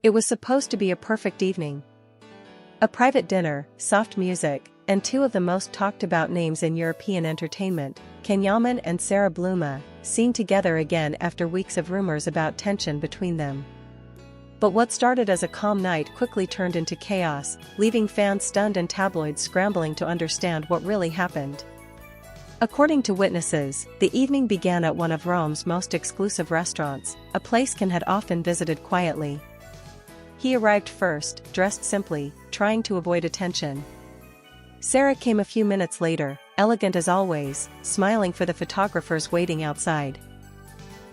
It was supposed to be a perfect evening. A private dinner, soft music, and two of the most talked about names in European entertainment, Can Yaman and Sara Bluma, seen together again after weeks of rumors about tension between them. But what started as a calm night quickly turned into chaos, leaving fans stunned and tabloids scrambling to understand what really happened. According to witnesses, the evening began at one of Rome's most exclusive restaurants, a place Can had often visited quietly. He arrived first, dressed simply, trying to avoid attention. Sara came a few minutes later, elegant as always, smiling for the photographers waiting outside.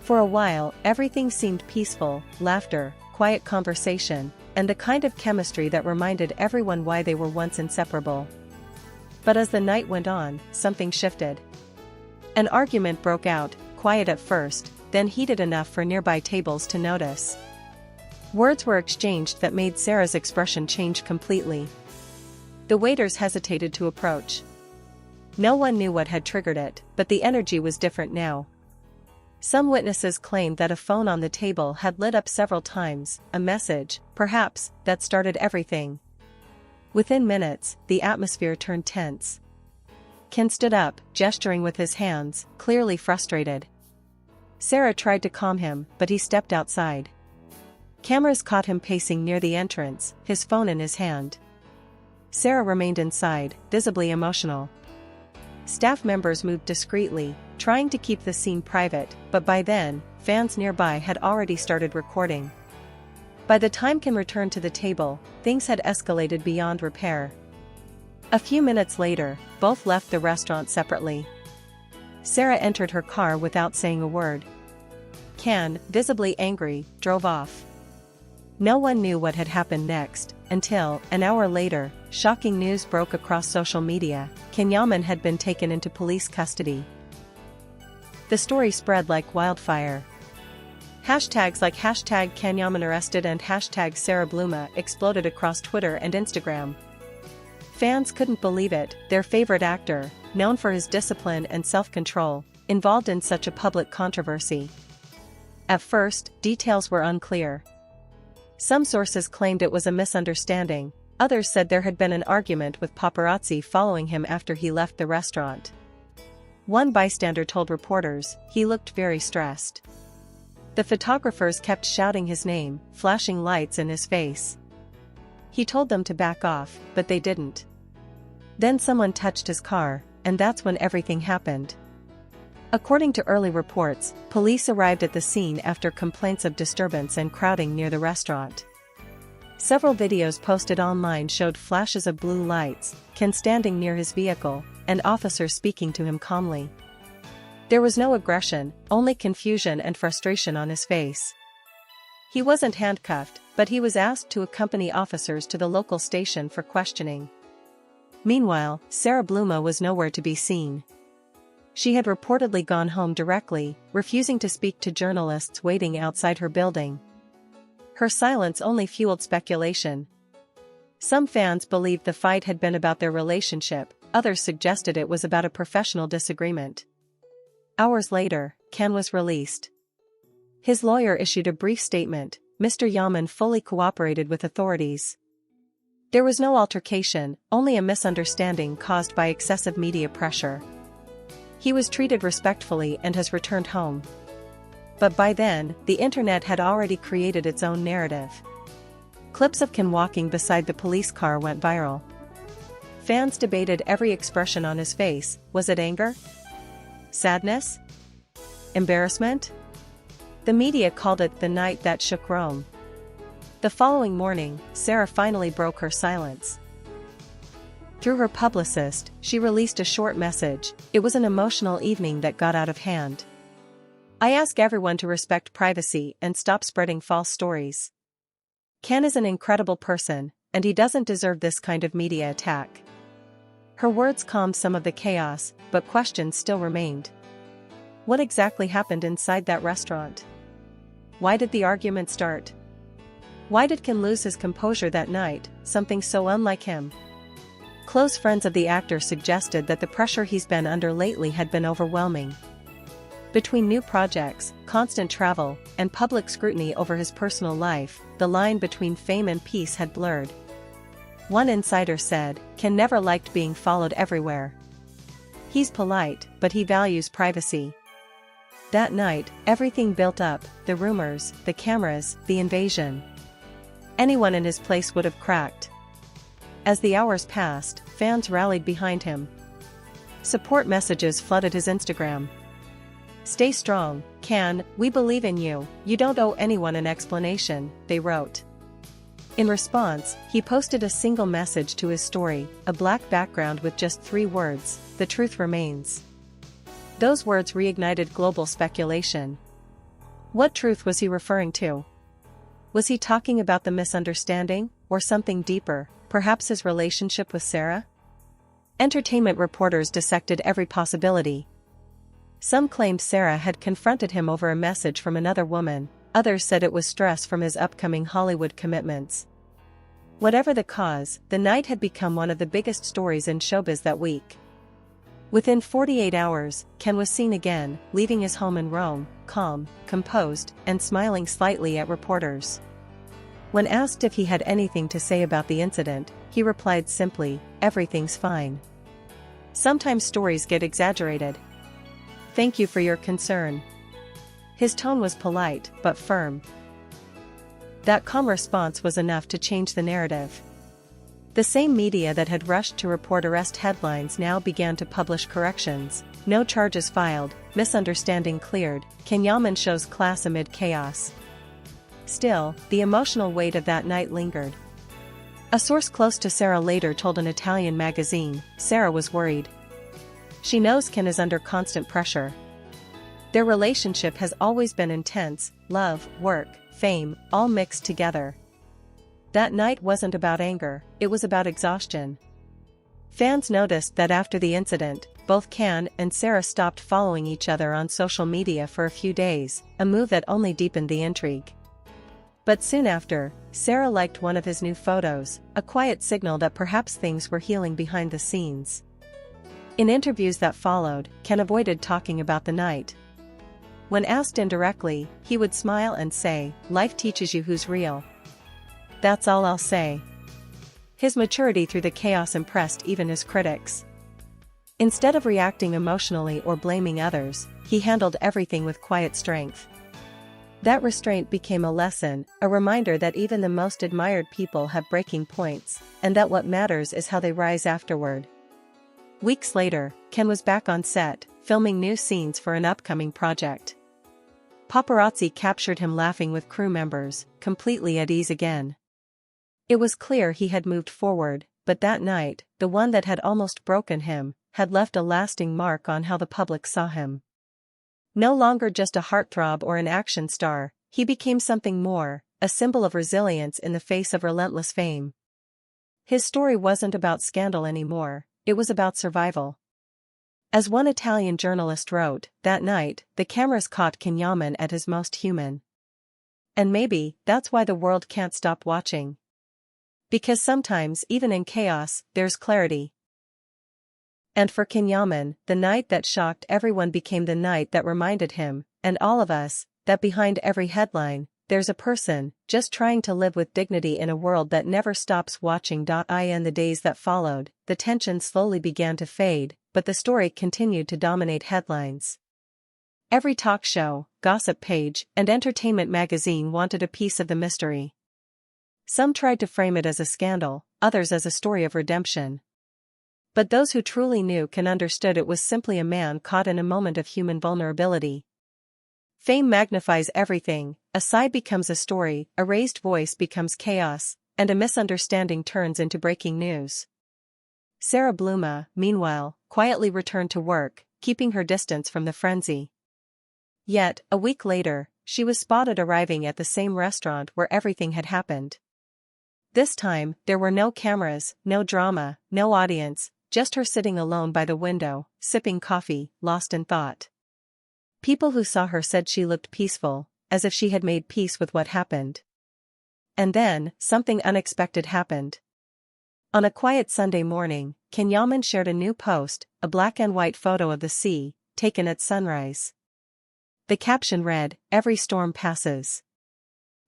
For a while, everything seemed peaceful, laughter, quiet conversation, and the kind of chemistry that reminded everyone why they were once inseparable. But as the night went on, something shifted. An argument broke out, quiet at first, then heated enough for nearby tables to notice. Words were exchanged that made Sara's expression change completely. The waiters hesitated to approach. No one knew what had triggered it, but the energy was different now. Some witnesses claimed that a phone on the table had lit up several times, a message, perhaps, that started everything. Within minutes, the atmosphere turned tense. Can stood up, gesturing with his hands, clearly frustrated. Sara tried to calm him, but he stepped outside. Cameras caught him pacing near the entrance, his phone in his hand. Sara remained inside, visibly emotional. Staff members moved discreetly, trying to keep the scene private, but by then, fans nearby had already started recording. By the time Can returned to the table, things had escalated beyond repair. A few minutes later, both left the restaurant separately. Sara entered her car without saying a word. Can, visibly angry, drove off. No one knew what had happened next, until, an hour later, shocking news broke across social media: Can Yaman had been taken into police custody. The story spread like wildfire. Hashtags like #Can Yaman arrested and #Sara Bluma exploded across Twitter and Instagram. Fans couldn't believe it, their favorite actor, known for his discipline and self-control, involved in such a public controversy. At first, details were unclear. Some sources claimed it was a misunderstanding, others said there had been an argument with paparazzi following him after he left the restaurant. One bystander told reporters, he looked very stressed. The photographers kept shouting his name, flashing lights in his face. He told them to back off, but they didn't. Then someone touched his car, and that's when everything happened. According to early reports, police arrived at the scene after complaints of disturbance and crowding near the restaurant. Several videos posted online showed flashes of blue lights, Can standing near his vehicle, and officers speaking to him calmly. There was no aggression, only confusion and frustration on his face. He wasn't handcuffed, but he was asked to accompany officers to the local station for questioning. Meanwhile, Sara Bluma was nowhere to be seen. She had reportedly gone home directly, refusing to speak to journalists waiting outside her building. Her silence only fueled speculation. Some fans believed the fight had been about their relationship, others suggested it was about a professional disagreement. Hours later, Can was released. His lawyer issued a brief statement: Mr. Yaman fully cooperated with authorities. There was no altercation, only a misunderstanding caused by excessive media pressure. He was treated respectfully and has returned home. But by then, the internet had already created its own narrative. Clips of Can walking beside the police car went viral. Fans debated every expression on his face: was it anger? Sadness? Embarrassment? The media called it the night that shook Rome. The following morning, Sara finally broke her silence. Through her publicist, she released a short message: it was an emotional evening that got out of hand. I ask everyone to respect privacy and stop spreading false stories. Can is an incredible person, and he doesn't deserve this kind of media attack. Her words calmed some of the chaos, but questions still remained. What exactly happened inside that restaurant? Why did the argument start? Why did Can lose his composure that night, something so unlike him? Close friends of the actor suggested that the pressure he's been under lately had been overwhelming. Between new projects, constant travel, and public scrutiny over his personal life, the line between fame and peace had blurred. One insider said, "Can never liked being followed everywhere. He's polite, but he values privacy." That night, everything built up, the rumors, the cameras, the invasion. Anyone in his place would have cracked. As the hours passed, fans rallied behind him. Support messages flooded his Instagram. "Stay strong, Can, we believe in you, you don't owe anyone an explanation," they wrote. In response, he posted a single message to his story, a black background with just 3 words, "The truth remains." Those words reignited global speculation. What truth was he referring to? Was he talking about the misunderstanding, or something deeper, perhaps his relationship with Sara? Entertainment reporters dissected every possibility. Some claimed Sara had confronted him over a message from another woman, others said it was stress from his upcoming Hollywood commitments. Whatever the cause, the night had become one of the biggest stories in showbiz that week. Within 48 hours, Can was seen again, leaving his home in Rome, calm, composed, and smiling slightly at reporters. When asked if he had anything to say about the incident, he replied simply, "Everything's fine." Sometimes stories get exaggerated. "Thank you for your concern." His tone was polite, but firm. That calm response was enough to change the narrative. The same media that had rushed to report arrest headlines now began to publish corrections. No charges filed, misunderstanding cleared, Can Yaman shows class amid chaos. Still, the emotional weight of that night lingered. A source close to Sara later told an Italian magazine, Sara was worried. She knows Can is under constant pressure. Their relationship has always been intense, love, work, fame, all mixed together. That night wasn't about anger, it was about exhaustion. Fans noticed that after the incident, both Can and Sara stopped following each other on social media for a few days, a move that only deepened the intrigue. But soon after, Sara liked one of his new photos, a quiet signal that perhaps things were healing behind the scenes. In interviews that followed, Can avoided talking about the night. When asked indirectly, he would smile and say, "Life teaches you who's real. That's all I'll say." His maturity through the chaos impressed even his critics. Instead of reacting emotionally or blaming others, he handled everything with quiet strength. That restraint became a lesson, a reminder that even the most admired people have breaking points, and that what matters is how they rise afterward. Weeks later, Can was back on set, filming new scenes for an upcoming project. Paparazzi captured him laughing with crew members, completely at ease again. It was clear he had moved forward, but that night, the one that had almost broken him, had left a lasting mark on how the public saw him. No longer just a heartthrob or an action star, he became something more, a symbol of resilience in the face of relentless fame. His story wasn't about scandal anymore, it was about survival. As one Italian journalist wrote, that night, the cameras caught Can Yaman at his most human. And maybe, that's why the world can't stop watching. Because sometimes, even in chaos, there's clarity. And for Can Yaman, the night that shocked everyone became the night that reminded him, and all of us, that behind every headline, there's a person, just trying to live with dignity in a world that never stops watching. In the days that followed, the tension slowly began to fade, but the story continued to dominate headlines. Every talk show, gossip page, and entertainment magazine wanted a piece of the mystery. Some tried to frame it as a scandal, others as a story of redemption. But those who truly knew Can understood it was simply a man caught in a moment of human vulnerability. Fame magnifies everything, a sigh becomes a story, a raised voice becomes chaos, and a misunderstanding turns into breaking news. Sara Bluma, meanwhile, quietly returned to work, keeping her distance from the frenzy. Yet, a week later, she was spotted arriving at the same restaurant where everything had happened. This time, there were no cameras, no drama, no audience, just her sitting alone by the window, sipping coffee, lost in thought. People who saw her said she looked peaceful, as if she had made peace with what happened. And then, something unexpected happened. On a quiet Sunday morning, Can Yaman shared a new post, a black and white photo of the sea, taken at sunrise. The caption read, "Every storm passes.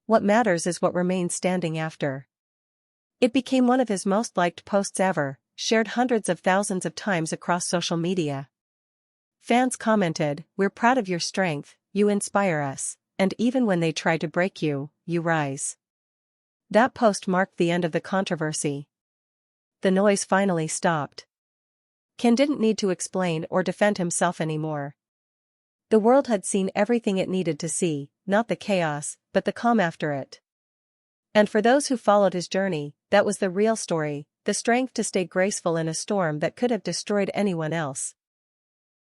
What matters is what remains standing after." It became one of his most liked posts ever, shared hundreds of thousands of times across social media. Fans commented, "We're proud of your strength, you inspire us, and even when they try to break you, you rise." That post marked the end of the controversy. The noise finally stopped. Can didn't need to explain or defend himself anymore. The world had seen everything it needed to see, not the chaos, but the calm after it. And for those who followed his journey, that was the real story, the strength to stay graceful in a storm that could have destroyed anyone else.